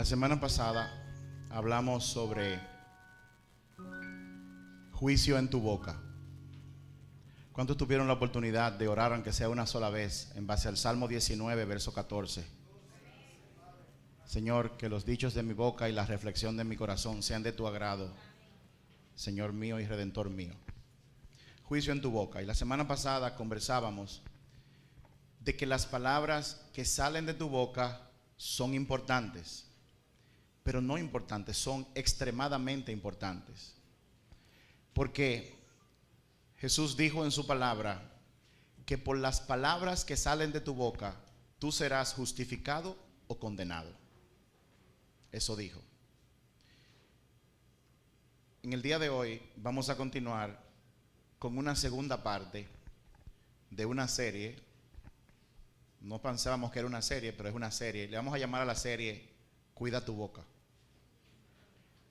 semana pasada hablamos sobre juicio en tu boca. ¿Cuántos tuvieron la oportunidad de orar aunque sea una sola vez en base al Salmo 19, verso 14? Señor, que los dichos de mi boca y la reflexión de mi corazón sean de tu agrado, Señor mío y Redentor mío. Juicio en tu boca. Y la semana pasada conversábamos de que las palabras que salen de tu boca son importantes, pero no importantes, son extremadamente importantes. Porque Jesús dijo en su palabra que por las palabras que salen de tu boca, tú serás justificado o condenado. Eso dijo. En el día de hoy vamos a continuar con una segunda parte de una serie. No pensábamos que era una serie, pero es una serie. Le vamos a llamar a la serie Cuida tu boca.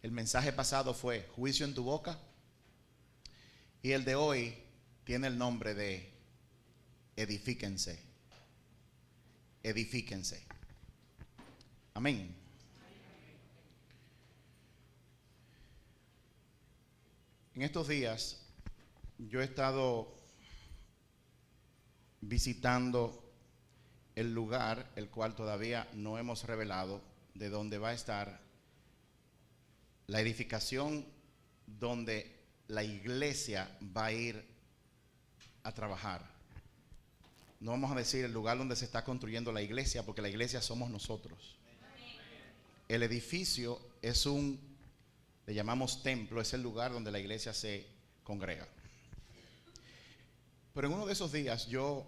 El mensaje pasado fue juicio en tu boca. Y el de hoy tiene el nombre de edifíquense. Edifíquense. Amén. En estos días yo he estado visitando el lugar, el cual todavía no hemos revelado, de donde va a estar la edificación donde la iglesia va a ir a trabajar. No vamos a decir el lugar donde se está construyendo la iglesia, porque la iglesia somos nosotros. El edificio es le llamamos templo, es el lugar donde la iglesia se congrega. Pero en uno de esos días yo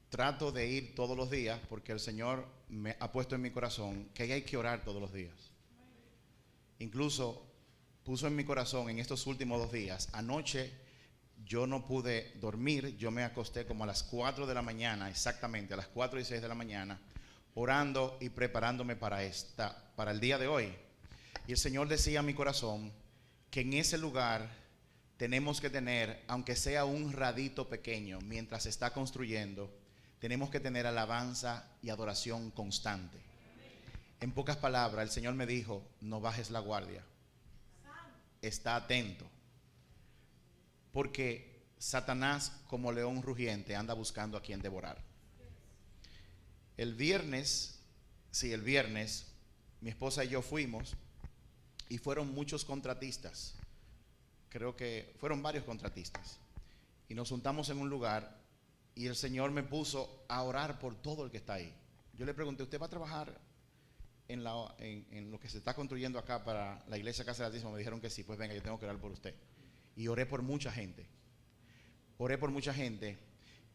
trato de ir todos los días, porque el Señor me ha puesto en mi corazón que hay que orar todos los días. Incluso puso en mi corazón en estos últimos 2 días. Anoche yo no pude dormir, yo me acosté como a las 4 de la mañana, exactamente a las 4:06 de la mañana, orando y preparándome para el día de hoy. Y el Señor decía a mi corazón que en ese lugar tenemos que tener, aunque sea un radito pequeño, mientras se está construyendo, tenemos que tener alabanza y adoración constante. En pocas palabras, el Señor me dijo, no bajes la guardia. Está atento. Porque Satanás, como león rugiente, anda buscando a quien devorar. El viernes, mi esposa y yo fuimos y fueron muchos contratistas. Creo que fueron varios contratistas. Y nos juntamos en un lugar y el Señor me puso a orar por todo el que está ahí. Yo le pregunté, ¿usted va a trabajar en lo que se está construyendo acá para la iglesia Casa del Altísimo? Me dijeron que sí. Pues venga, yo tengo que orar por usted. Y oré por mucha gente.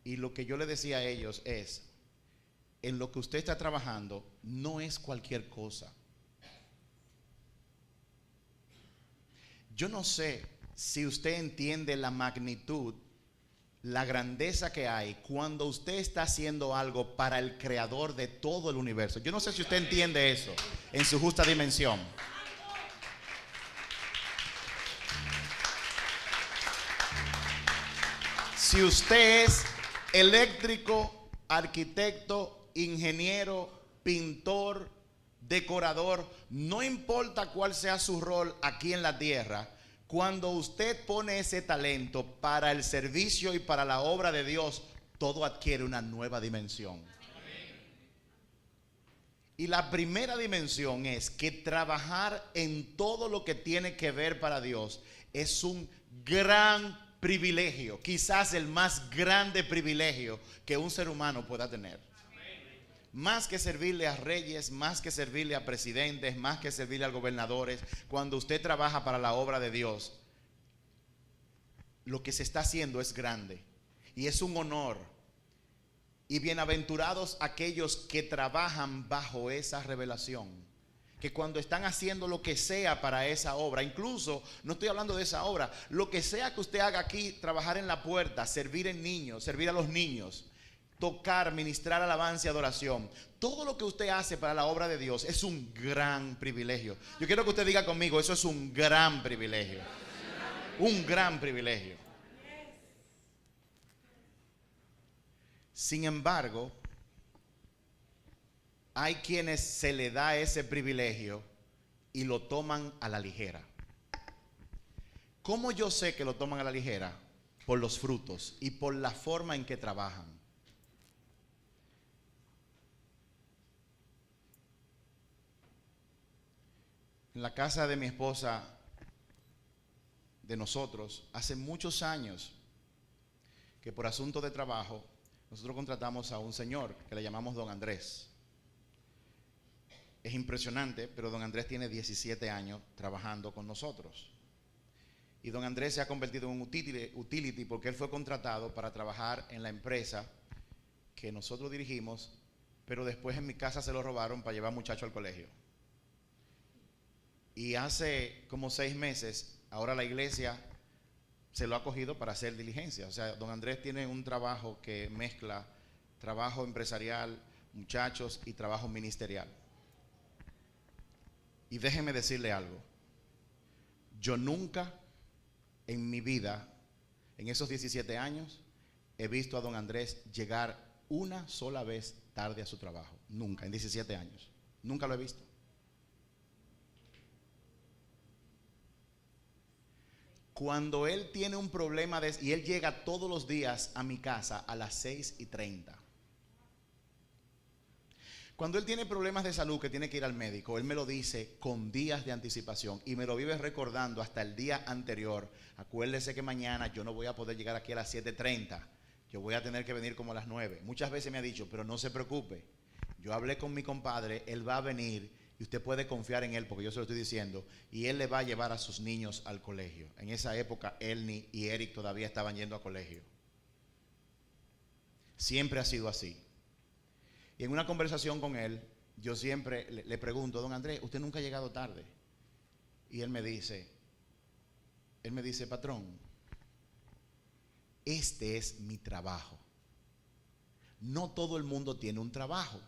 Y lo que yo le decía a ellos es, en lo que usted está trabajando no es cualquier cosa. Yo no sé si usted entiende la magnitud, la grandeza que hay cuando usted está haciendo algo para el creador de todo el universo. Yo no sé si usted entiende eso en su justa dimensión. Si usted es eléctrico, arquitecto, ingeniero, pintor, decorador, no importa cuál sea su rol aquí en la tierra, cuando usted pone ese talento para el servicio y para la obra de Dios, todo adquiere una nueva dimensión. Y la primera dimensión es que trabajar en todo lo que tiene que ver para Dios es un gran privilegio, quizás el más grande privilegio que un ser humano pueda tener. Más que servirle a reyes, más que servirle a presidentes, más que servirle a gobernadores, cuando usted trabaja para la obra de Dios, lo que se está haciendo es grande y es un honor. Y bienaventurados aquellos que trabajan bajo esa revelación, que cuando están haciendo lo que sea para esa obra, incluso no estoy hablando de esa obra, lo que sea que usted haga aquí, trabajar en la puerta, servir en niños, servir a los niños, tocar, ministrar alabanza y adoración, todo lo que usted hace para la obra de Dios es un gran privilegio. Yo quiero que usted diga conmigo, eso es un gran privilegio. Un gran privilegio. Sin embargo, hay quienes se le da ese privilegio y lo toman a la ligera. ¿Cómo yo sé que lo toman a la ligera? Por los frutos y por la forma en que trabajan. En la casa de mi esposa, de nosotros, hace muchos años que por asunto de trabajo nosotros contratamos a un señor que le llamamos Don Andrés. Es impresionante, pero Don Andrés tiene 17 años trabajando con nosotros. Y Don Andrés se ha convertido en un utility porque él fue contratado para trabajar en la empresa que nosotros dirigimos, pero después en mi casa se lo robaron para llevar muchachos al colegio. Y hace como 6 meses, ahora la iglesia se lo ha cogido para hacer diligencia. O sea, Don Andrés tiene un trabajo que mezcla trabajo empresarial, muchachos y trabajo ministerial. Y déjeme decirle algo. Yo nunca en mi vida, en esos 17 años, he visto a Don Andrés llegar una sola vez tarde a su trabajo. Nunca, en 17 años. Nunca lo he visto. Cuando él tiene un problema y él llega todos los días a mi casa a las 6:30. Cuando él tiene problemas de salud que tiene que ir al médico, él me lo dice con días de anticipación y me lo vive recordando hasta el día anterior. Acuérdese que mañana yo no voy a poder llegar aquí a las 7:30. Yo voy a tener que venir como a las 9. Muchas veces me ha dicho, pero no se preocupe. Yo hablé con mi compadre, él va a venir y usted puede confiar en él porque yo se lo estoy diciendo. Y él le va a llevar a sus niños al colegio. En esa época, Elni y Eric todavía estaban yendo a colegio. Siempre ha sido así. Y en una conversación con él, yo siempre le pregunto, Don Andrés, ¿usted nunca ha llegado tarde? Y él me dice, patrón, este es mi trabajo. No todo el mundo tiene un trabajo.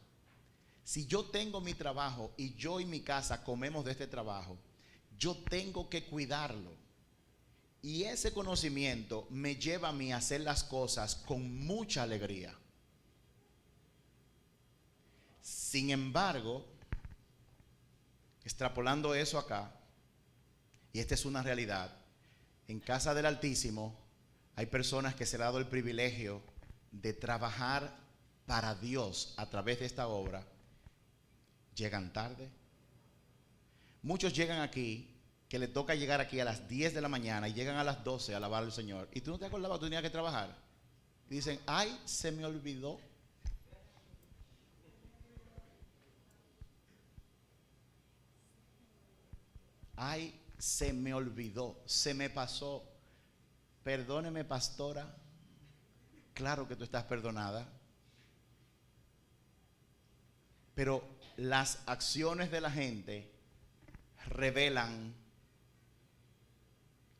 Si yo tengo mi trabajo y yo y mi casa comemos de este trabajo, yo tengo que cuidarlo. Y ese conocimiento me lleva a mí a hacer las cosas con mucha alegría. Sin embargo, extrapolando eso acá, y esta es una realidad, en casa del Altísimo hay personas que se le ha dado el privilegio de trabajar para Dios a través de esta obra. Llegan tarde. Muchos llegan aquí, que le toca llegar aquí a las 10 de la mañana y llegan a las 12 a alabar al Señor. Y tú no te acordabas, tú tenías que trabajar. Y dicen, ay, se me olvidó. Ay, se me olvidó, se me pasó. Perdóneme, pastora. Claro que tú estás perdonada. Pero las acciones de la gente revelan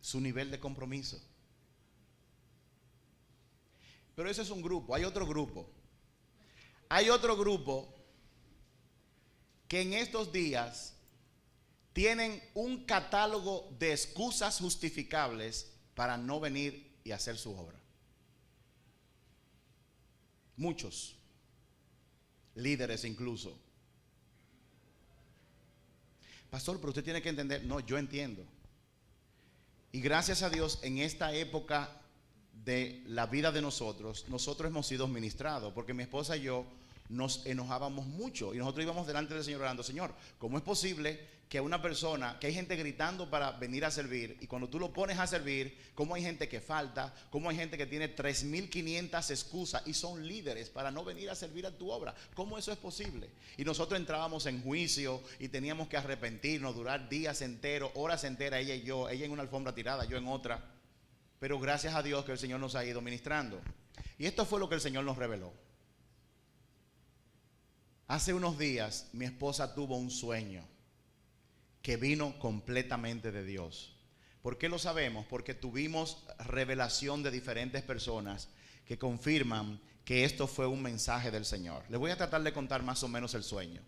su nivel de compromiso. Pero ese es un grupo. Hay otro grupo. Hay otro grupo que en estos días tienen un catálogo de excusas justificables para no venir y hacer su obra. Muchos líderes incluso. Pastor, pero usted tiene que entender. No, yo entiendo. Y gracias a Dios, en esta época de la vida de nosotros hemos sido ministrados, porque mi esposa y yo nos enojábamos mucho y nosotros íbamos delante del Señor orando, Señor, ¿cómo es posible que una persona, que hay gente gritando para venir a servir, y cuando tú lo pones a servir, cómo hay gente que falta, cómo hay gente que tiene 3,500 excusas y son líderes para no venir a servir a tu obra? ¿Cómo eso es posible? Y nosotros entrábamos en juicio y teníamos que arrepentirnos, durar días enteros, horas enteras, ella y yo, ella en una alfombra tirada, yo en otra. Pero gracias a Dios que el Señor nos ha ido ministrando. Y esto fue lo que el Señor nos reveló. Hace unos días mi esposa tuvo un sueño que vino completamente de Dios. ¿Por qué lo sabemos? Porque tuvimos revelación de diferentes personas que confirman que esto fue un mensaje del Señor. Les voy a tratar de contar más o menos el sueño.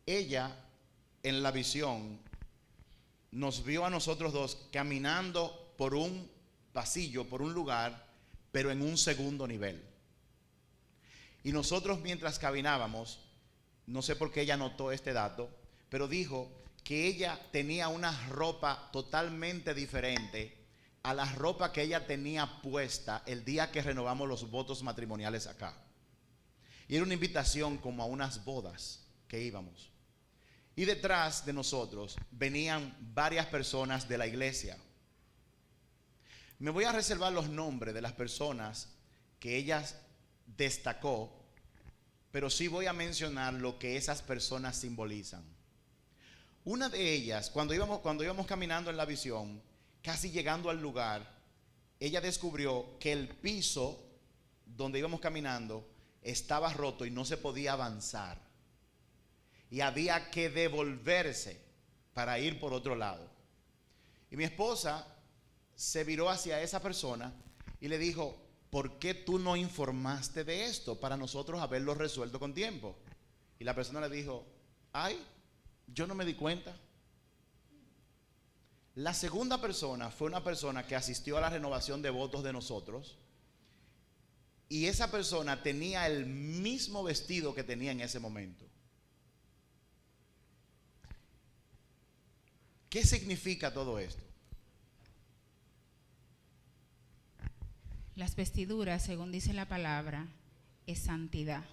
Ella, en la visión, nos vio a nosotros dos caminando por un pasillo, por un lugar, pero en un segundo nivel. Y nosotros, mientras caminábamos, no sé por qué ella notó este dato, pero dijo que ella tenía una ropa totalmente diferente a la ropa que ella tenía puesta el día que renovamos los votos matrimoniales acá. Y era una invitación como a unas bodas que íbamos. Y detrás de nosotros venían varias personas de la iglesia. Me voy a reservar los nombres de las personas que ella destacó, pero sí voy a mencionar lo que esas personas simbolizan. Una de ellas, cuando íbamos caminando en la visión, casi llegando al lugar, ella descubrió que el piso donde íbamos caminando estaba roto y no se podía avanzar. Y había que devolverse para ir por otro lado. Y mi esposa se viró hacia esa persona y le dijo: ¿por qué tú no informaste de esto para nosotros haberlo resuelto con tiempo? Y la persona le dijo: ay, yo no me di cuenta. La segunda persona fue una persona que asistió a la renovación de votos de nosotros, y esa persona tenía el mismo vestido que tenía en ese momento. ¿Qué significa todo esto? Las vestiduras, según dice la palabra, es santidad,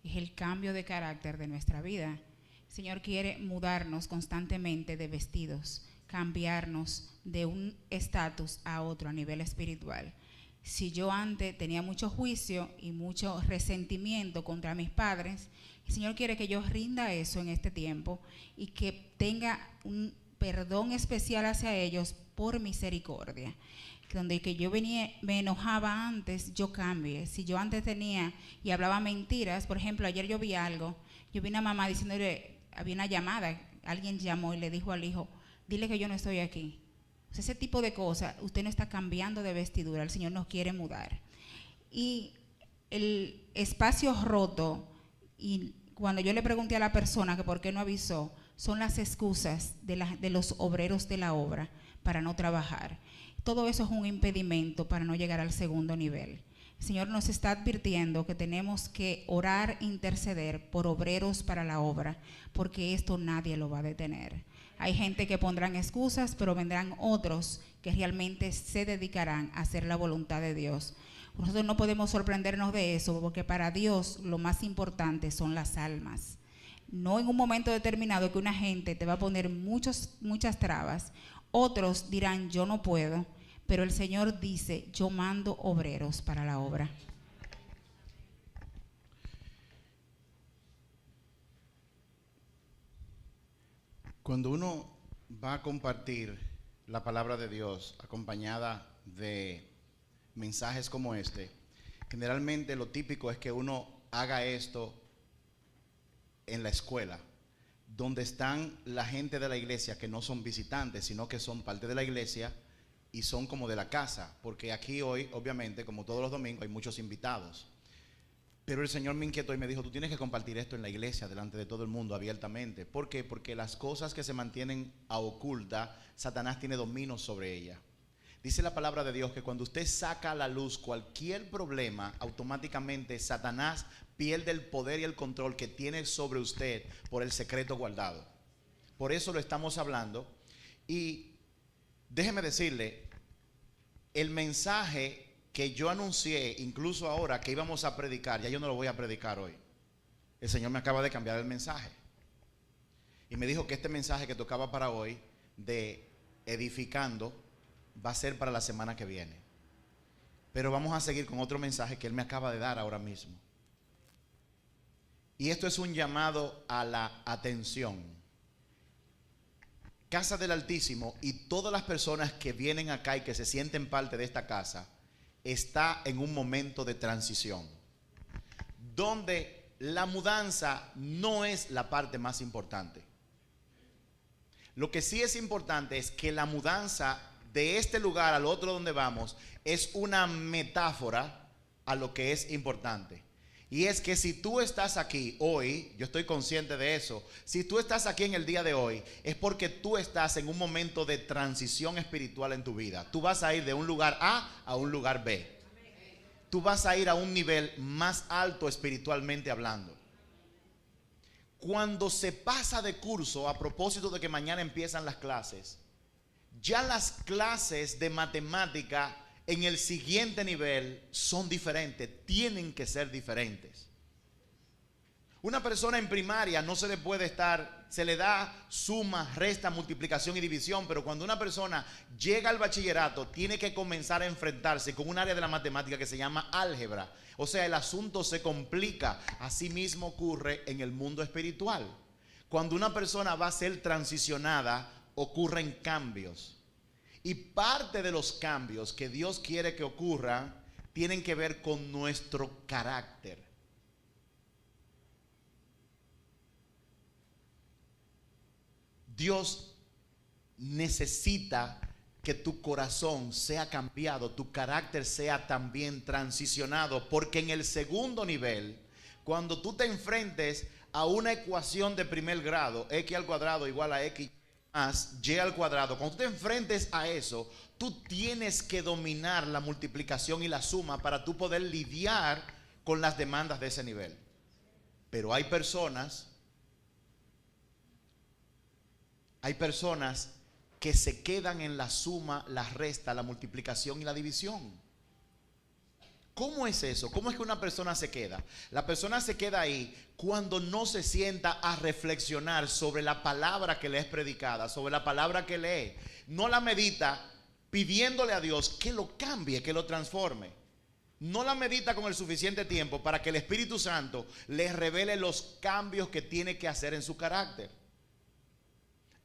es el cambio de carácter de nuestra vida. El Señor quiere mudarnos constantemente de vestidos, cambiarnos de un estatus a otro a nivel espiritual. Si yo antes tenía mucho juicio y mucho resentimiento contra mis padres, el Señor quiere que yo rinda eso en este tiempo y que tenga un perdón especial hacia ellos por misericordia. Donde que yo me enojaba antes, yo cambie. Si yo antes tenía y hablaba mentiras, por ejemplo, ayer yo vi algo, yo vi una mamá diciéndole, había una llamada, alguien llamó y le dijo al hijo: dile que yo no estoy aquí. O sea, ese tipo de cosas, usted no está cambiando de vestidura, el Señor nos quiere mudar. Y el espacio roto, y cuando yo le pregunté a la persona que por qué no avisó, son las excusas de los obreros de la obra para no trabajar. Todo eso es un impedimento para no llegar al segundo nivel. El Señor nos está advirtiendo que tenemos que orar, interceder por obreros para la obra, porque esto nadie lo va a detener. Hay gente que pondrán excusas, pero vendrán otros que realmente se dedicarán a hacer la voluntad de Dios. Nosotros no podemos sorprendernos de eso, porque para Dios lo más importante son las almas. No en un momento determinado que una gente te va a poner muchas trabas. Otros dirán: yo no puedo, pero el Señor dice: yo mando obreros para la obra. Cuando uno va a compartir la palabra de Dios acompañada de mensajes como este, generalmente lo típico es que uno haga esto en la escuela, donde están la gente de la iglesia que no son visitantes, sino que son parte de la iglesia y son como de la casa, porque aquí hoy, obviamente, como todos los domingos, hay muchos invitados. Pero el Señor me inquietó y me dijo: tú tienes que compartir esto en la iglesia, delante de todo el mundo, abiertamente. ¿Por qué? Porque las cosas que se mantienen a oculta, Satanás tiene dominio sobre ellas. Dice la palabra de Dios que cuando usted saca a la luz cualquier problema, automáticamente Satanás pierde el poder y el control que tiene sobre usted por el secreto guardado. Por eso lo estamos hablando. Y déjeme decirle, el mensaje que yo anuncié, incluso ahora que íbamos a predicar, ya yo no lo voy a predicar hoy. El Señor me acaba de cambiar el mensaje. Y me dijo que este mensaje que tocaba para hoy, de edificando, va a ser para la semana que viene. Pero vamos a seguir con otro mensaje que Él me acaba de dar ahora mismo. Y esto es un llamado a la atención. Casa del Altísimo y todas las personas que vienen acá y que se sienten parte de esta casa, está en un momento de transición, donde la mudanza no es la parte más importante. Lo que sí es importante es que la mudanza de este lugar al otro donde vamos es una metáfora a lo que es importante. Y es que si tú estás aquí hoy, yo estoy consciente de eso, si tú estás aquí en el día de hoy, es porque tú estás en un momento de transición espiritual en tu vida. Tú vas a ir de un lugar A un lugar B. Tú vas a ir a un nivel más alto espiritualmente hablando. Cuando se pasa de curso, a propósito de que mañana empiezan las clases, ya las clases de matemática en el siguiente nivel son diferentes, tienen que ser diferentes. Una persona en primaria no se le puede se le da suma, resta, multiplicación y división, pero cuando una persona llega al bachillerato, tiene que comenzar a enfrentarse con un área de la matemática que se llama álgebra. O sea, el asunto se complica. Así mismo ocurre en el mundo espiritual. Cuando una persona va a ser transicionada, ocurren cambios. Y parte de los cambios que Dios quiere que ocurran tienen que ver con nuestro carácter. Dios necesita que tu corazón sea cambiado, tu carácter sea también transicionado, porque en el segundo nivel, cuando tú te enfrentes a una ecuación de primer grado, x al cuadrado igual a x más y al cuadrado, cuando tú te enfrentes a eso, tú tienes que dominar la multiplicación y la suma para tú poder lidiar con las demandas de ese nivel. Pero hay personas que se quedan en la suma, la resta, la multiplicación y la división. ¿Cómo es eso? ¿Cómo es que una persona se queda? La persona se queda ahí cuando no se sienta a reflexionar sobre la palabra que le es predicada, sobre la palabra que lee. No la medita pidiéndole a Dios que lo cambie, que lo transforme. No la medita con el suficiente tiempo para que el Espíritu Santo le revele los cambios que tiene que hacer en su carácter.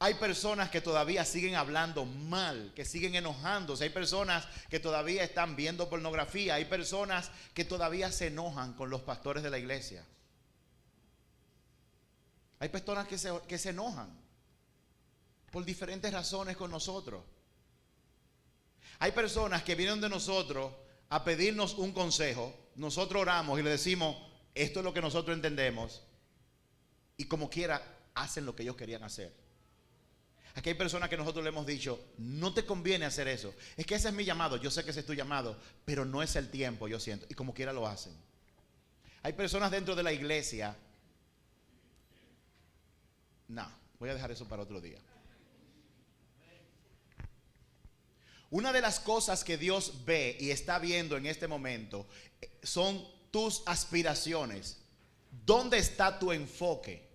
Hay personas que todavía siguen hablando mal, que siguen enojándose. Hay personas que todavía están viendo pornografía. Hay personas que todavía se enojan con los pastores de la iglesia. Hay personas que se enojan por diferentes razones con nosotros. Hay personas que vienen de nosotros a pedirnos un consejo. Nosotros oramos y le decimos, esto es lo que nosotros entendemos. Y como quiera, hacen lo que ellos querían hacer. Aquí hay personas que nosotros le hemos dicho, no te conviene hacer eso. Es que ese es mi llamado, yo sé que ese es tu llamado, pero no es el tiempo, yo siento. Y como quiera lo hacen. Hay personas dentro de la iglesia. No, voy a dejar eso para otro día. Una de las cosas que Dios ve y está viendo en este momento son tus aspiraciones. ¿Dónde está tu enfoque?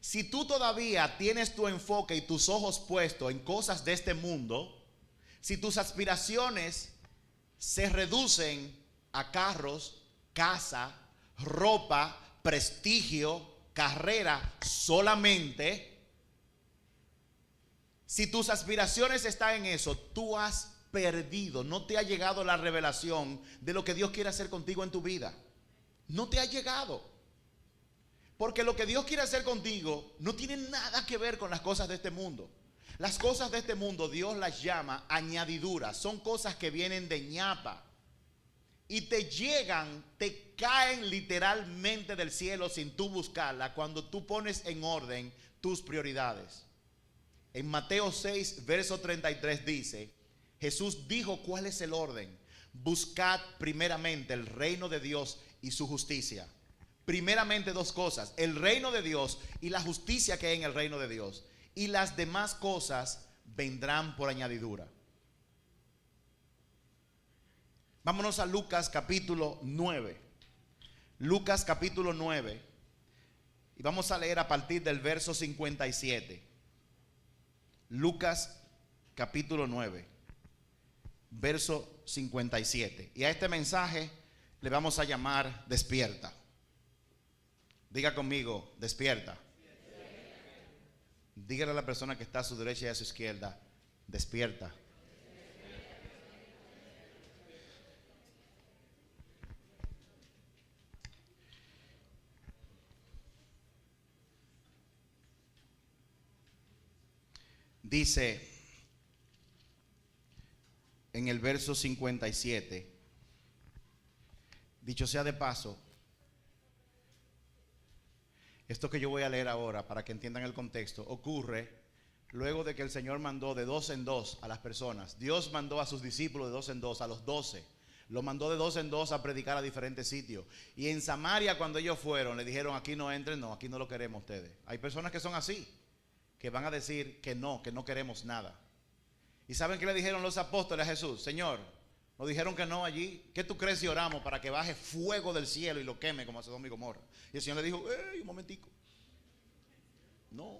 Si tú todavía tienes tu enfoque y tus ojos puestos en cosas de este mundo, si tus aspiraciones se reducen a carros, casa, ropa, prestigio, carrera solamente, si tus aspiraciones están en eso, tú has perdido, no te ha llegado la revelación de lo que Dios quiere hacer contigo en tu vida. No te ha llegado. Porque lo que Dios quiere hacer contigo no tiene nada que ver con las cosas de este mundo. Las cosas de este mundo Dios las llama añadiduras. Son cosas que vienen de ñapa. Y te llegan, te caen literalmente del cielo sin tú buscarla cuando tú pones en orden tus prioridades. En Mateo 6, verso 33 dice, Jesús dijo cuál es el orden. Buscad primeramente el reino de Dios y su justicia. Primeramente dos cosas, el reino de Dios y la justicia que hay en el reino de Dios. Y las demás cosas vendrán por añadidura. Vámonos a Lucas capítulo 9. Lucas capítulo 9. Y vamos a leer a partir del verso 57. Lucas capítulo 9, verso 57. Y a este mensaje le vamos a llamar despierta. Diga conmigo, despierta. Dígale a la persona que está a su derecha y a su izquierda, despierta. Dice en el verso 57, dicho sea de paso, esto que yo voy a leer ahora, para que entiendan el contexto, ocurre luego de que el Señor mandó de dos en dos a las personas. Dios mandó a sus discípulos de dos en dos, a los 12, Lo mandó de dos en dos a predicar a diferentes sitios. Y en Samaria, cuando ellos fueron, le dijeron: aquí no entren, no, aquí no lo queremos ustedes. Hay personas que son así, que van a decir que no queremos nada. ¿Y saben qué le dijeron los apóstoles a Jesús? Señor, nos dijeron que no allí. ¿Qué tú crees si oramos para que baje fuego del cielo y lo queme como a Sodoma y Gomorra? Y el Señor le dijo: un momentico. No.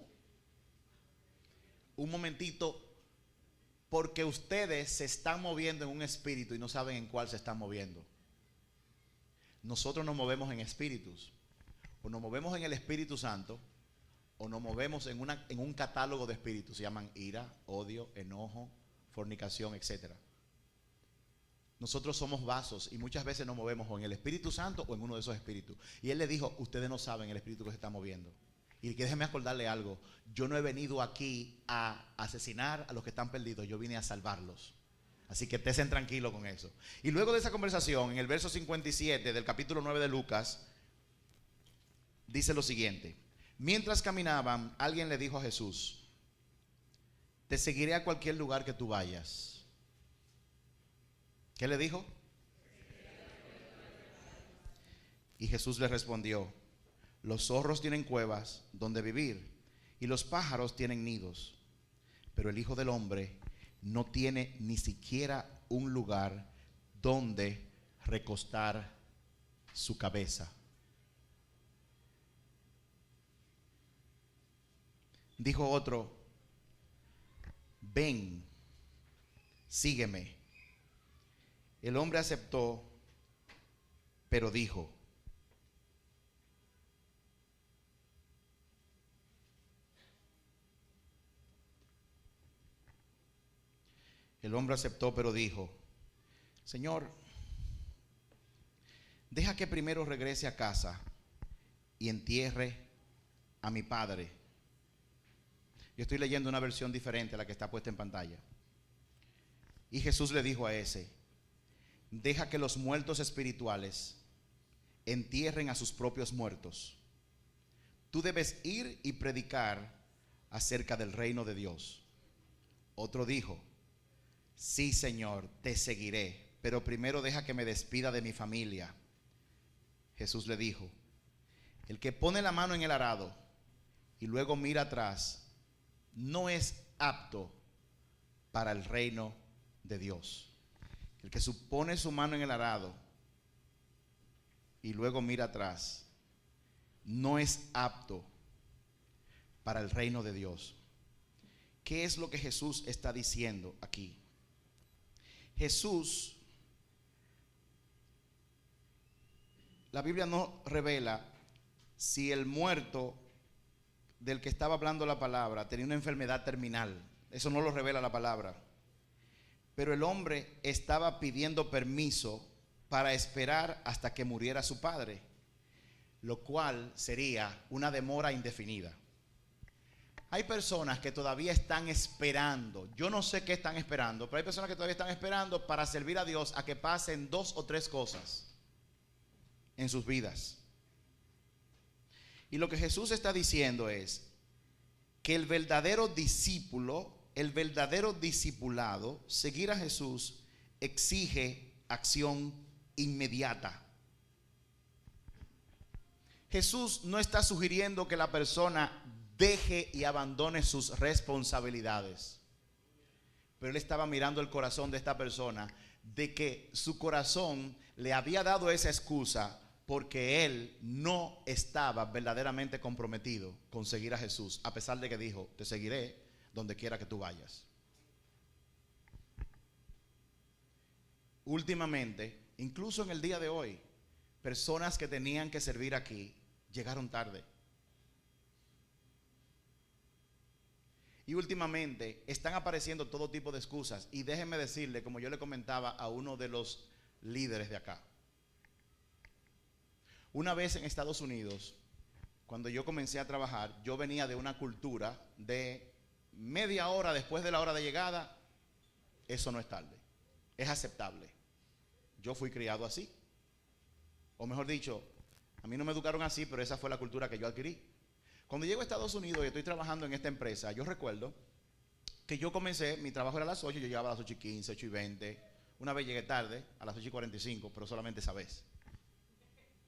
Un momentito. Porque ustedes se están moviendo en un espíritu y no saben en cuál se están moviendo. Nosotros nos movemos en espíritus. O nos movemos en el Espíritu Santo, o nos movemos en un catálogo de espíritus. Se llaman ira, odio, enojo, fornicación, etc. Nosotros somos vasos y muchas veces nos movemos o en el Espíritu Santo o en uno de esos espíritus. Y Él le dijo: ustedes no saben el espíritu que se está moviendo. Y que déjeme acordarle algo: yo no he venido aquí a asesinar a los que están perdidos, yo vine a salvarlos. Así que estén tranquilos con eso. Y luego de esa conversación, en el verso 57 del capítulo 9 de Lucas, dice lo siguiente: mientras caminaban, alguien le dijo a Jesús: te seguiré a cualquier lugar que tú vayas. ¿Qué le dijo? Y Jesús le respondió: los zorros tienen cuevas donde vivir y los pájaros tienen nidos, pero el Hijo del Hombre no tiene ni siquiera un lugar donde recostar su cabeza. Dijo otro: ven, sígueme. El hombre aceptó, pero dijo: Señor, deja que primero regrese a casa y entierre a mi padre. Yo estoy leyendo una versión diferente a la que está puesta en pantalla. Y Jesús le dijo a ese: deja que los muertos espirituales entierren a sus propios muertos. Tú debes ir y predicar acerca del reino de Dios. Otro dijo: sí, Señor, te seguiré, pero primero deja que me despida de mi familia. Jesús le dijo: el que pone la mano en el arado y luego mira atrás no es apto para el reino de Dios. El que pone su mano en el arado y luego mira atrás no es apto para el reino de Dios. ¿Qué es lo que Jesús está diciendo aquí? Jesús, la Biblia no revela si el muerto del que estaba hablando la palabra tenía una enfermedad terminal. Eso no lo revela la palabra. Pero el hombre estaba pidiendo permiso para esperar hasta que muriera su padre, lo cual sería una demora indefinida. Hay personas que todavía están esperando. Yo no sé qué están esperando, pero hay personas que todavía están esperando para servir a Dios a que pasen 2 o 3 cosas en sus vidas. Y lo que Jesús está diciendo es que el verdadero discípulo, el verdadero discipulado, seguir a Jesús, exige acción inmediata. Jesús no está sugiriendo que la persona deje y abandone sus responsabilidades, pero Él estaba mirando el corazón de esta persona, de que su corazón le había dado esa excusa porque él no estaba verdaderamente comprometido con seguir a Jesús, a pesar de que dijo: te seguiré donde quiera que tú vayas. Últimamente, incluso en el día de hoy, personas que tenían que servir aquí llegaron tarde. Y últimamente están apareciendo todo tipo de excusas. Y déjenme decirle, como yo le comentaba a uno de los líderes de acá, una vez en Estados Unidos, cuando yo comencé a trabajar, yo venía de una cultura de media hora después de la hora de llegada. Eso no es tarde, es aceptable. Yo fui criado así, o mejor dicho, a mí no me educaron así, pero esa fue la cultura que yo adquirí. Cuando llego a Estados Unidos y estoy trabajando en esta empresa, yo recuerdo que yo comencé, mi trabajo era a las 8, yo llegaba a las 8:15, 8:20, Una vez llegué tarde, a las 8:45, pero solamente esa vez.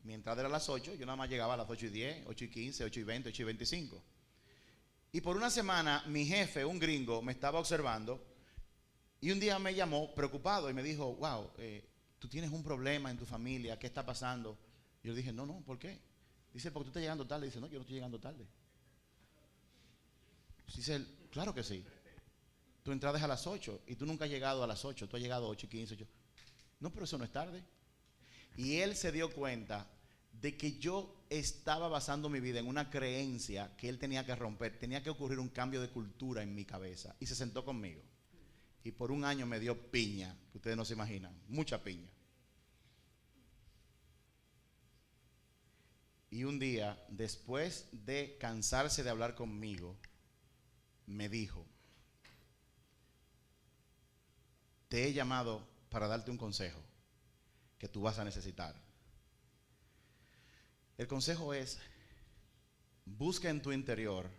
Mi entrada era a las 8, yo nada más llegaba a las 8:10, 8:15, 8:20, 8:25. Y por una semana mi jefe, un gringo, me estaba observando y un día me llamó preocupado y me dijo, wow, tú tienes un problema en tu familia, ¿qué está pasando? Y yo dije, no, ¿por qué? Dice, porque tú estás llegando tarde. Dice, no, yo no estoy llegando tarde. Dice él, claro que sí. Tu entrada es a las 8 y tú nunca has llegado a las 8, tú has llegado a 8:15. No, pero eso no es tarde. Y él se dio cuenta de que yo estaba basando mi vida en una creencia que él tenía que romper. Tenía que ocurrir un cambio de cultura en mi cabeza. Y se sentó conmigo. Y por un año me dio piña, que ustedes no se imaginan, mucha piña. Y un día, después de cansarse de hablar conmigo, me dijo, te he llamado para darte un consejo que tú vas a necesitar. El consejo es, busca en tu interior,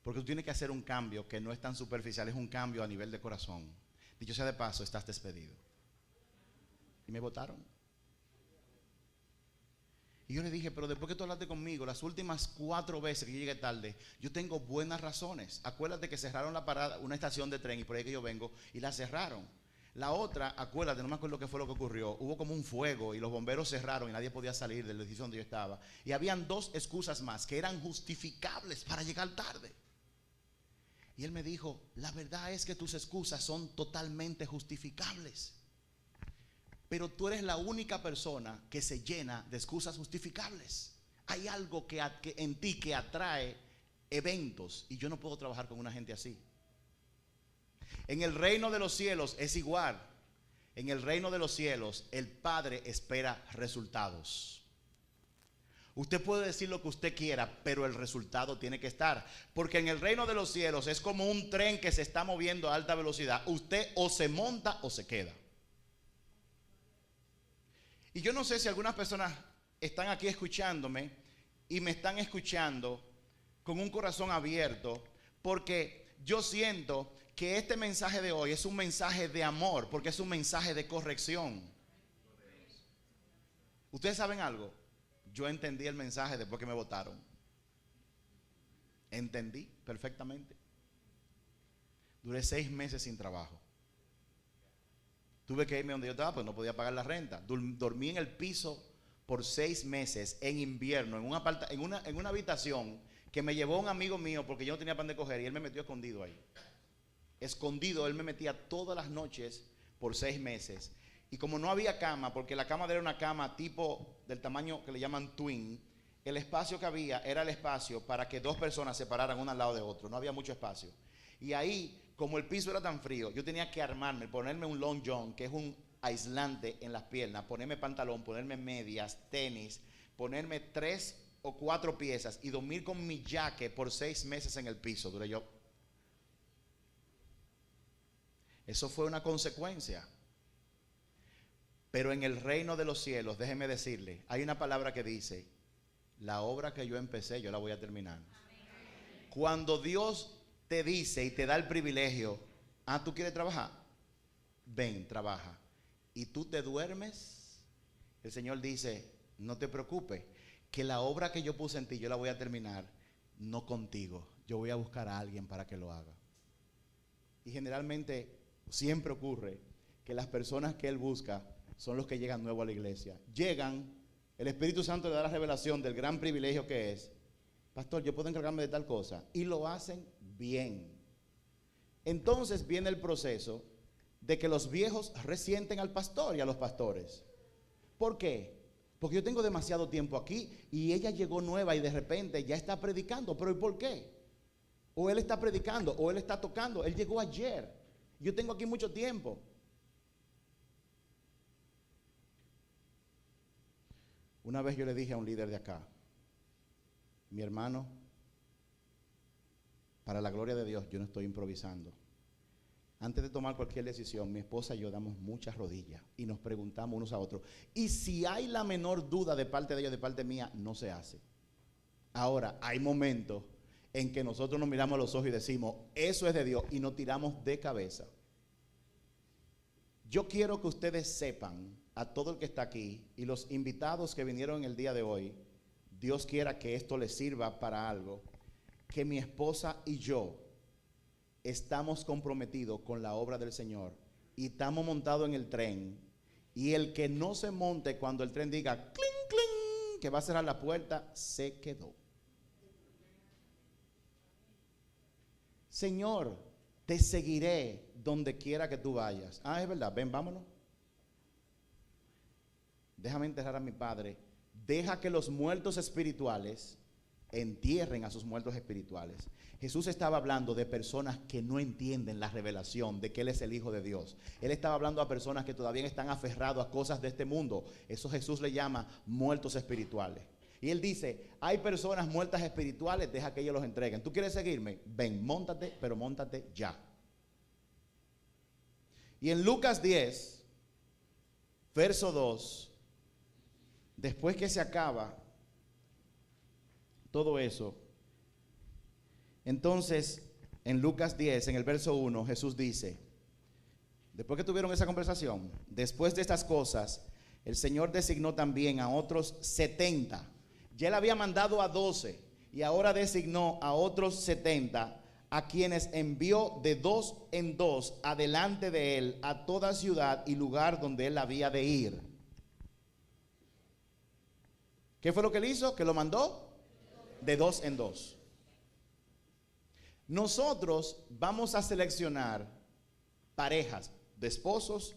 porque tú tienes que hacer un cambio que no es tan superficial, es un cambio a nivel de corazón. Dicho sea de paso, estás despedido. Y me votaron. Y yo le dije, pero después que tú hablaste conmigo, las últimas 4 veces que yo llegué tarde, yo tengo buenas razones. Acuérdate que cerraron la parada, una estación de tren, y por ahí que yo vengo, y la cerraron. La otra, acuérdate, no me acuerdo qué fue lo que ocurrió. Hubo como un fuego y los bomberos cerraron y nadie podía salir del edificio donde yo estaba. Y habían 2 excusas más que eran justificables para llegar tarde. Y él me dijo, la verdad es que tus excusas son totalmente justificables. Pero tú eres la única persona que se llena de excusas justificables. Hay algo que en ti que atrae eventos y yo no puedo trabajar con una gente así. En el reino de los cielos es igual. En el reino de los cielos el Padre espera resultados. Usted puede decir lo que usted quiera, pero el resultado tiene que estar. Porque en el reino de los cielos es como un tren que se está moviendo a alta velocidad. Usted o se monta o se queda. Y yo no sé si algunas personas están aquí escuchándome y me están escuchando con un corazón abierto, porque yo siento que este mensaje de hoy es un mensaje de amor, porque es un mensaje de corrección. ¿Ustedes saben algo? Yo entendí el mensaje después que me votaron. Entendí perfectamente. Duré 6 meses sin trabajo. Tuve que irme donde yo estaba, pues no podía pagar la renta. Dormí en el piso por 6 meses en invierno, en una habitación que me llevó un amigo mío porque yo no tenía pan de coger y él me metió escondido ahí. Escondido, él me metía todas las noches por 6 meses. Y como no había cama, porque la cama era una cama tipo del tamaño que le llaman twin, el espacio que había era el espacio para que 2 personas se pararan una al lado de otro. No había mucho espacio. Y ahí, como el piso era tan frío, yo tenía que armarme, ponerme un long john, que es un aislante en las piernas, ponerme pantalón, ponerme medias, tenis, ponerme 3 o 4 piezas y dormir con mi jacket por 6 meses en el piso. Duré yo. Eso fue una consecuencia. Pero en el reino de los cielos, déjeme decirle, hay una palabra que dice, la obra que yo empecé, yo la voy a terminar. Cuando Dios te dice y te da el privilegio, ¿tú quieres trabajar? Ven, trabaja. Y tú te duermes, el Señor dice, no te preocupes, que la obra que yo puse en ti, yo la voy a terminar, no contigo. Yo voy a buscar a alguien para que lo haga. Y generalmente siempre ocurre que las personas que Él busca son los que llegan nuevos a la iglesia. Llegan, el Espíritu Santo le da la revelación del gran privilegio que es, pastor, yo puedo encargarme de tal cosa, y lo hacen bien. Entonces viene el proceso de que los viejos resienten al pastor y a los pastores. ¿Por qué? Porque yo tengo demasiado tiempo aquí y ella llegó nueva y de repente ya está predicando. ¿Pero y por qué? O él está predicando, o él está tocando. Él llegó ayer. Yo tengo aquí mucho tiempo. Una vez yo le dije a un líder de acá, mi hermano, para la gloria de Dios, yo no estoy improvisando. Antes de tomar cualquier decisión, mi esposa y yo damos muchas rodillas y nos preguntamos unos a otros. Y si hay la menor duda de parte de ellos, de parte mía, no se hace. Ahora, hay momentos en que nosotros nos miramos a los ojos y decimos, eso es de Dios, y nos tiramos de cabeza. Yo quiero que ustedes sepan, a todo el que está aquí y los invitados que vinieron el día de hoy, Dios quiera que esto les sirva para algo, que mi esposa y yo estamos comprometidos con la obra del Señor y estamos montados en el tren, y el que no se monte cuando el tren diga clink, clink, que va a cerrar la puerta, se quedó. Señor, te seguiré donde quiera que tú vayas. Ah, es verdad, ven, vámonos. Déjame enterrar a mi padre. Deja que los muertos espirituales entierren a sus muertos espirituales. Jesús estaba hablando de personas que no entienden la revelación de que Él es el Hijo de Dios. Él estaba hablando a personas que todavía están aferrados a cosas de este mundo. Eso Jesús le llama muertos espirituales. Y Él dice, hay personas muertas espirituales, deja que ellos los entreguen. ¿Tú quieres seguirme? Ven, móntate, pero móntate ya. Y en Lucas 10, verso 2, después que se acaba todo eso, entonces en Lucas 10, en el verso 1, Jesús dice, después que tuvieron esa conversación, después de estas cosas, el Señor designó también a otros 70. Ya Él había mandado a 12 y ahora designó a otros 70, a quienes envió de 2 en 2 adelante de Él a toda ciudad y lugar donde Él había de ir. ¿Qué fue lo que Él hizo? Que lo mandó de 2 en 2. Nosotros vamos a seleccionar parejas de esposos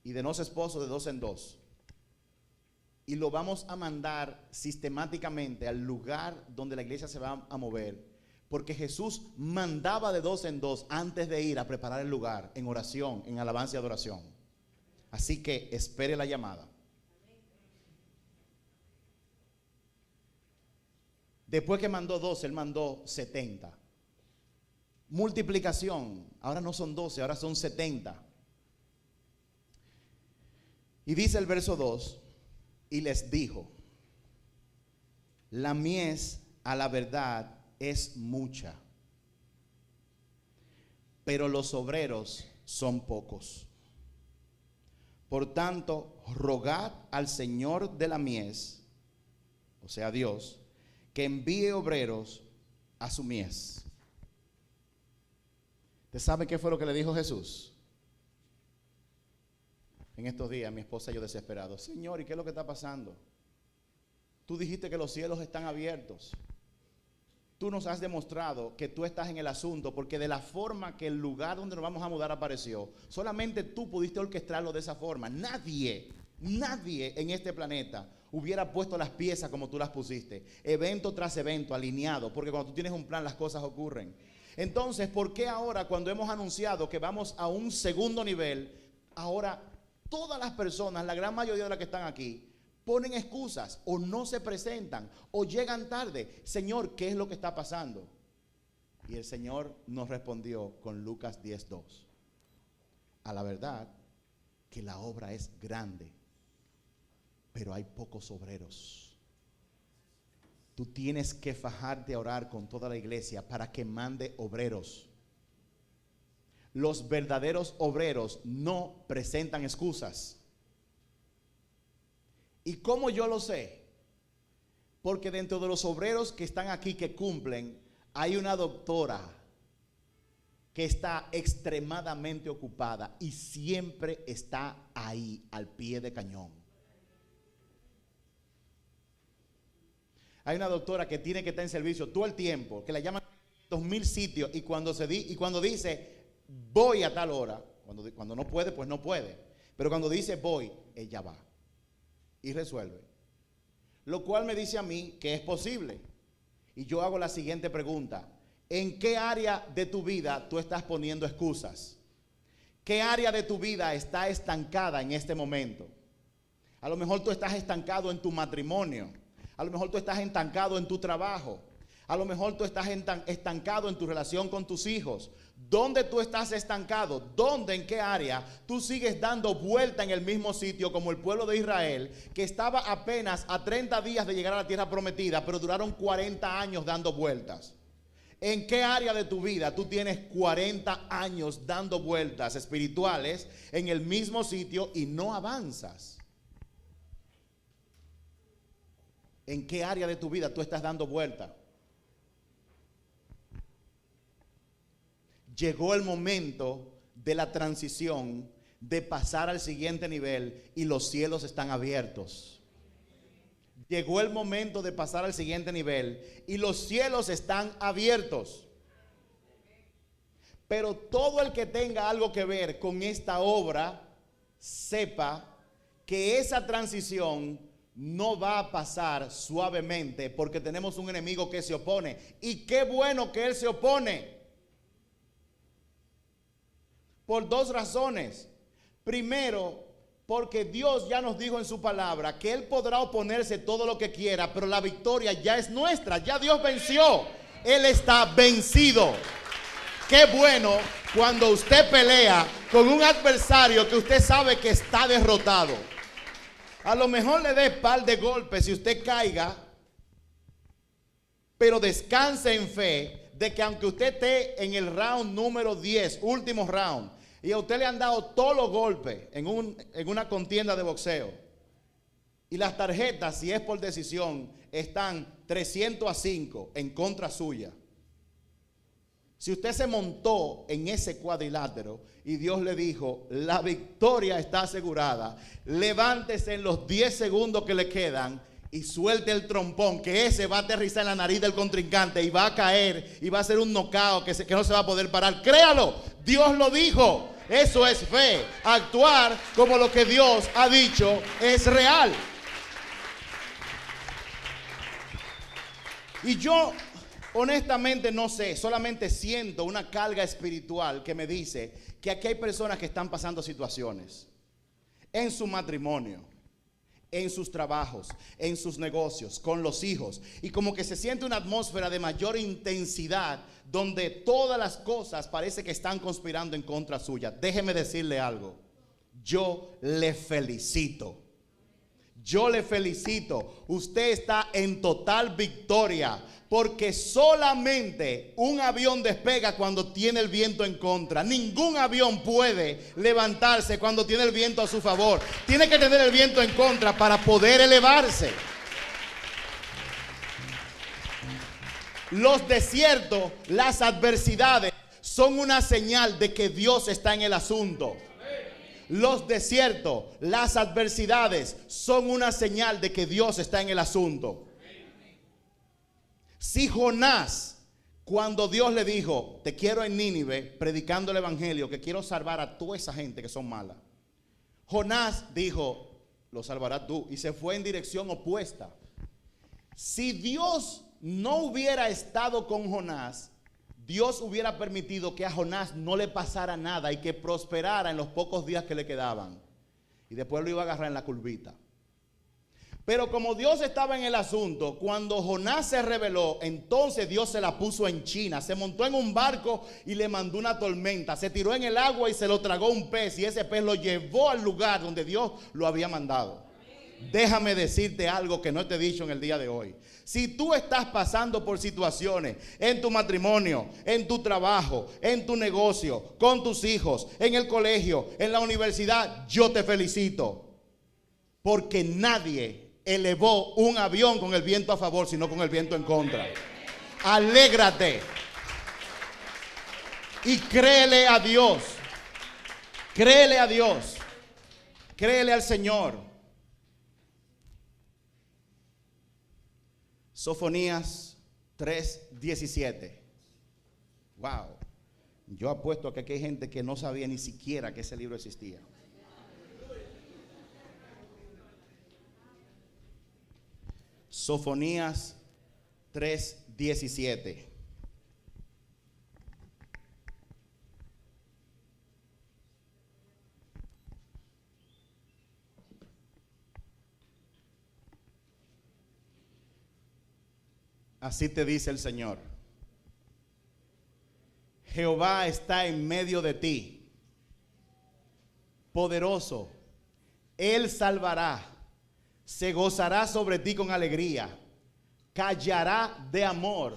y de no esposos de 2 en 2. Y lo vamos a mandar sistemáticamente al lugar donde la iglesia se va a mover. Porque Jesús mandaba de 2 en 2 antes de ir a preparar el lugar en oración, en alabanza y adoración. Así que espere la llamada. Después que mandó 12, Él mandó 70. Multiplicación, ahora no son 12, ahora son 70. Y dice el verso 2, y les dijo, la mies a la verdad es mucha, pero los obreros son pocos. Por tanto, rogad al Señor de la mies, o sea Dios, que envíe obreros a su mies. ¿Usted sabe qué fue lo que le dijo Jesús? En estos días mi esposa y yo desesperados, Señor, ¿y qué es lo que está pasando? Tú dijiste que los cielos están abiertos. Tú nos has demostrado que tú estás en el asunto, porque de la forma que el lugar donde nos vamos a mudar apareció, solamente tú pudiste orquestarlo de esa forma. Nadie en este planeta hubiera puesto las piezas como tú las pusiste, evento tras evento, alineado, porque cuando tú tienes un plan las cosas ocurren. Entonces, ¿por qué ahora, cuando hemos anunciado que vamos a un segundo nivel, ahora todas las personas, la gran mayoría de las que están aquí, ponen excusas o no se presentan o llegan tarde? Señor, ¿qué es lo que está pasando? Y el Señor nos respondió con Lucas 10:2. A la verdad que la obra es grande, pero hay pocos obreros. Tú tienes que fajarte a orar con toda la iglesia para que mande obreros. Los verdaderos obreros no presentan excusas. ¿Y cómo yo lo sé? Porque dentro de los obreros que están aquí que cumplen, hay una doctora que está extremadamente ocupada y siempre está ahí al pie de cañón. Hay una doctora que tiene que estar en servicio todo el tiempo, que la llaman 2,000 sitios, y cuando dice voy a tal hora, cuando no puede, pues no puede, pero cuando dice voy, ella va y resuelve. Lo cual me dice a mí que es posible. Y yo hago la siguiente pregunta: ¿en qué área de tu vida tú estás poniendo excusas? ¿Qué área de tu vida está estancada en este momento? A lo mejor tú estás estancado en tu matrimonio. A lo mejor tú estás estancado en tu trabajo. A lo mejor tú estás estancado en tu relación con tus hijos. ¿Dónde tú estás estancado? ¿Dónde, en qué área tú sigues dando vuelta en el mismo sitio como el pueblo de Israel, que estaba apenas a 30 días de llegar a la tierra prometida, pero duraron 40 años dando vueltas? ¿En qué área de tu vida tú tienes 40 años dando vueltas espirituales en el mismo sitio y no avanzas? ¿En qué área de tu vida tú estás dando vueltas? Llegó el momento de la transición, de pasar al siguiente nivel, y los cielos están abiertos. Llegó el momento de pasar al siguiente nivel y los cielos están abiertos. Pero todo el que tenga algo que ver con esta obra, sepa que esa transición no va a pasar suavemente, porque tenemos un enemigo que se opone. Y qué bueno que él se opone. Por dos razones. Primero, porque Dios ya nos dijo en su palabra que Él podrá oponerse todo lo que quiera, pero la victoria ya es nuestra. Ya Dios venció. Él está vencido. Qué bueno cuando usted pelea con un adversario que usted sabe que está derrotado. A lo mejor le dé par de golpes y usted caiga, pero descanse en fe de que aunque usted esté en el round número 10, último round, y a usted le han dado todos los golpes en una contienda de boxeo, y las tarjetas, si es por decisión, están 300-5 en contra suya. Si usted se montó en ese cuadrilátero y Dios le dijo, la victoria está asegurada, levántese en los 10 segundos que le quedan y suelte el trompón, que ese va a aterrizar en la nariz del contrincante y va a caer y va a ser un knockout que no se va a poder parar. Créalo, Dios lo dijo. Eso es fe. Actuar como lo que Dios ha dicho es real. Y yo honestamente no sé, solamente siento una carga espiritual que me dice que aquí hay personas que están pasando situaciones en su matrimonio, en sus trabajos, en sus negocios, con los hijos, y como que se siente una atmósfera de mayor intensidad donde todas las cosas parece que están conspirando en contra suya. Déjeme decirle algo, yo le felicito. Yo le felicito. Usted está en total victoria, porque solamente un avión despega cuando tiene el viento en contra. Ningún avión puede levantarse cuando tiene el viento a su favor. Tiene que tener el viento en contra para poder elevarse. Los desiertos, las adversidades son una señal de que Dios está en el asunto. Los desiertos, las adversidades son una señal de que Dios está en el asunto. Si Jonás, cuando Dios le dijo, te quiero en Nínive, predicando el evangelio, que quiero salvar a toda esa gente que son malas, Jonás dijo, lo salvarás tú, y se fue en dirección opuesta. Si Dios no hubiera estado con Jonás, Dios hubiera permitido que a Jonás no le pasara nada y que prosperara en los pocos días que le quedaban. Y después lo iba a agarrar en la curvita. Pero como Dios estaba en el asunto, cuando Jonás se rebeló, entonces Dios se la puso en China. Se montó en un barco y le mandó una tormenta. Se tiró en el agua y se lo tragó un pez. Y ese pez lo llevó al lugar donde Dios lo había mandado. Déjame decirte algo que no te he dicho en el día de hoy. Si tú estás pasando por situaciones en tu matrimonio, en tu trabajo, en tu negocio, con tus hijos, en el colegio, en la universidad, yo te felicito. Porque nadie elevó un avión con el viento a favor, sino con el viento en contra. Alégrate. Y créele a Dios. Créele a Dios. Créele al Señor. Sofonías 3:17. Wow. Yo apuesto a que aquí hay gente que no sabía ni siquiera que ese libro existía. Sofonías 3:17. Así te dice el Señor. Jehová está en medio de ti, poderoso. Él salvará, se gozará sobre ti con alegría, callará de amor,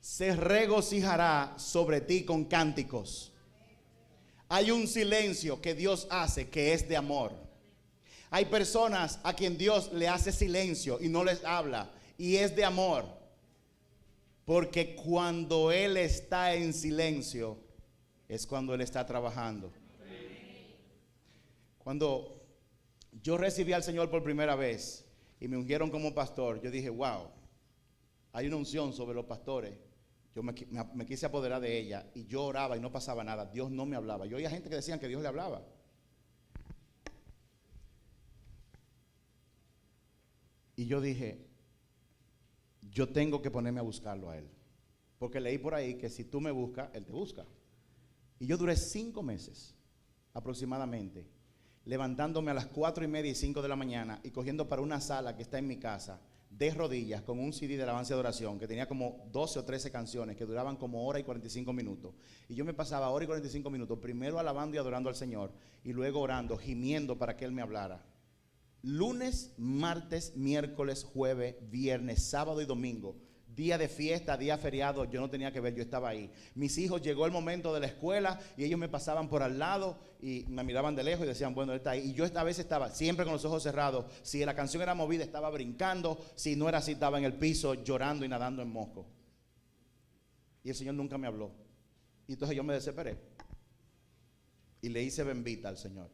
se regocijará sobre ti con cánticos. Hay un silencio que Dios hace que es de amor. Hay personas a quien Dios le hace silencio y no les habla, y es de amor. Porque cuando Él está en silencio, es cuando Él está trabajando. Cuando yo recibí al Señor por primera vez y me ungieron como pastor, yo dije, wow, hay una unción sobre los pastores. Yo me quise apoderar de ella y yo oraba y no pasaba nada. Dios no me hablaba. Yo oía gente que decían que Dios le hablaba. Y yo dije, yo tengo que ponerme a buscarlo a Él. Porque leí por ahí que si tú me buscas, Él te busca. Y yo duré 5 meses aproximadamente, levantándome a las 4:30 y 5 de la mañana y cogiendo para una sala que está en mi casa, de rodillas, con un CD de alabanza y adoración que tenía como 12 o 13 canciones que duraban como hora y 45 minutos. Y yo me pasaba hora y 45 minutos primero alabando y adorando al Señor y luego orando, gimiendo para que Él me hablara. Lunes, martes, miércoles, jueves, viernes, sábado y domingo, día de fiesta, día feriado, yo no tenía que ver, yo estaba ahí. Mis hijos, llegó el momento de la escuela y ellos me pasaban por al lado y me miraban de lejos y decían, bueno, él está ahí. Y yo esta vez estaba siempre con los ojos cerrados. Si la canción era movida, estaba brincando. Si no era así, estaba en el piso llorando y nadando en mosco. Y el Señor nunca me habló. Y entonces yo me desesperé y le hice bembita al Señor.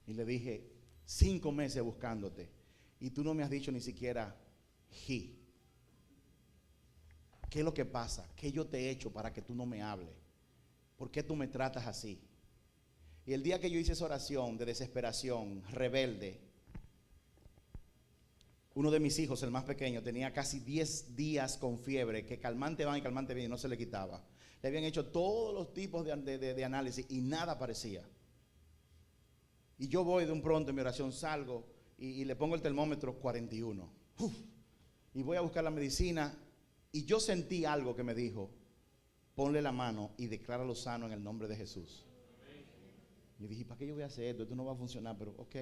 Y le dije, 5 meses buscándote y tú no me has dicho ni siquiera he. ¿Qué es lo que pasa? ¿Qué yo te he hecho para que tú no me hables? ¿Por qué tú me tratas así? Y el día que yo hice esa oración de desesperación, rebelde, uno de mis hijos, el más pequeño, tenía casi 10 días con fiebre, que calmante va y calmante viene y no se le quitaba. Le habían hecho todos los tipos de análisis y nada parecía. Y yo voy de un pronto en mi oración, salgo y le pongo el termómetro 41. Y voy a buscar la medicina y yo sentí algo que me dijo, ponle la mano y decláralo sano en el nombre de Jesús. Yo dije, ¿para qué yo voy a hacer esto? Esto no va a funcionar, pero ok.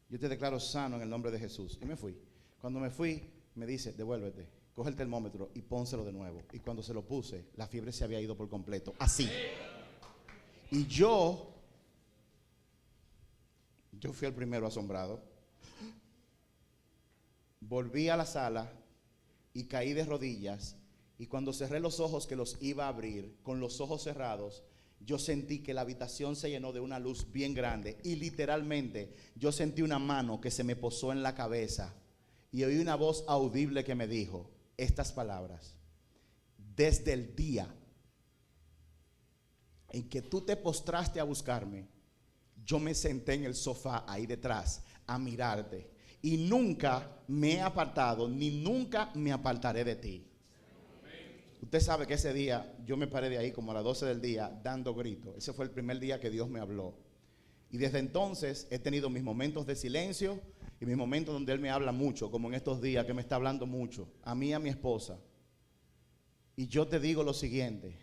Yo te declaro sano en el nombre de Jesús. Y me fui. Cuando me fui, me dice, devuélvete, coge el termómetro y pónselo de nuevo. Y cuando se lo puse, la fiebre se había ido por completo. Así. Y yo fui el primero asombrado. Volví a la sala y caí de rodillas. Y cuando cerré los ojos que los iba a abrir, con los ojos cerrados, yo sentí que la habitación se llenó de una luz bien grande. Y literalmente yo sentí una mano que se me posó en la cabeza. Y oí una voz audible que me dijo estas palabras: desde el día en que tú te postraste a buscarme, yo me senté en el sofá ahí detrás a mirarte y nunca me he apartado ni nunca me apartaré de ti. Usted sabe que ese día yo me paré de ahí como a las 12 del día dando gritos. Ese fue el primer día que Dios me habló. Y desde entonces he tenido mis momentos de silencio y mis momentos donde Él me habla mucho, como en estos días que me está hablando mucho, a mí y a mi esposa. Y yo te digo lo siguiente: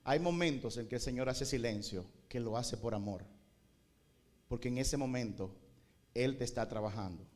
hay momentos en que el Señor hace silencio, que lo hace por amor. Porque en ese momento Él te está trabajando.